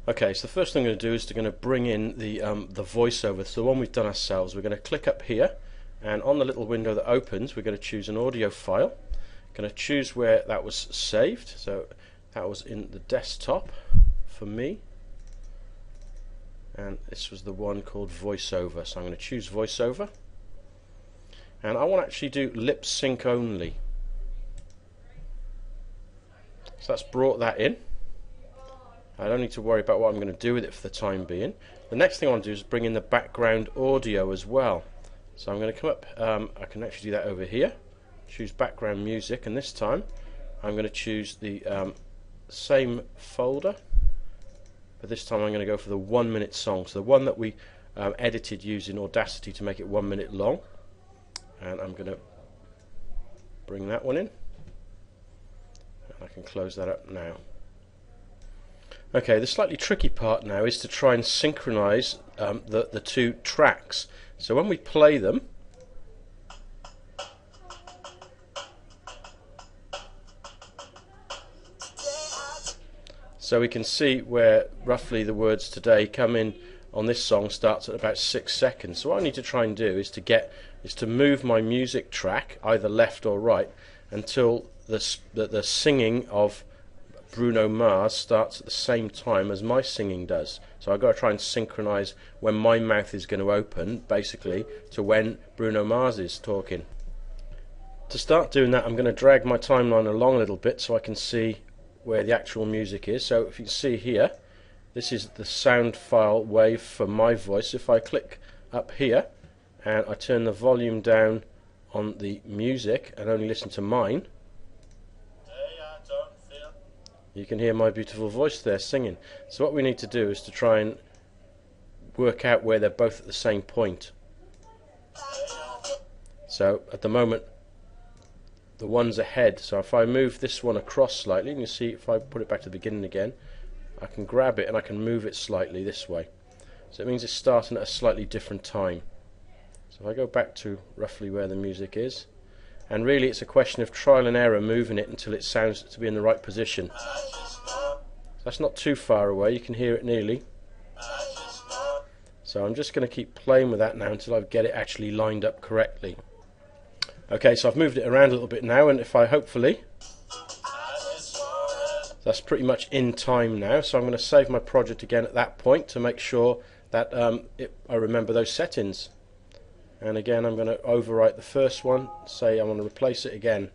Okay, so the first thing I'm going to do is going to bring in the voiceover. So the one we've done ourselves. We're going to click up here, and on the little window that opens, we're going to choose an audio file. Going to choose where that was saved. So that was in the desktop for me, and this was the one called voiceover. So I'm going to choose voiceover, and I want to actually do lip sync only. So that's brought that in. I don't need to worry about what I'm going to do with it for the time being. The next thing I want to do is bring in the background audio as well. So I'm going to come up, I can actually do that over here, choose background music, and this time I'm going to choose the same folder, but this time I'm going to go for the 1 minute song, so the one that we edited using Audacity to make it 1 minute long, and I'm going to bring that one in, and I can close that up now. Okay, the slightly tricky part now is to try and synchronize the two tracks. So when we play them, so we can see where roughly the words today come in on this song starts at about 6 seconds. So what I need to try and do is to move my music track either left or right until the singing of Bruno Mars starts at the same time as my singing does. So I've got to try and synchronize when my mouth is going to open, basically, to when Bruno Mars is talking. To start doing that, I'm going to drag my timeline along a little bit so I can see where the actual music is. So if you can see here, this is the sound file wave for my voice. If I click up here and I turn the volume down on the music and only listen to mine, you can hear my beautiful voice there singing. So what we need to do is to try and work out where they're both at the same point. So at the moment the one's ahead, so if I move this one across slightly, and you see if I put it back to the beginning again, I can grab it and I can move it slightly this way. So it means it's starting at a slightly different time. So if I go back to roughly where the music is, and really it's a question of trial and error, moving it until it sounds to be in the right position. So that's not too far away, you can hear it nearly. So I'm just going to keep playing with that now until I get it actually lined up correctly. Okay, so I've moved it around a little bit now, and if I hopefully, that's pretty much in time now, so I'm going to save my project again at that point to make sure that I remember those settings. And again I'm going to overwrite the first one, say I want to replace it again.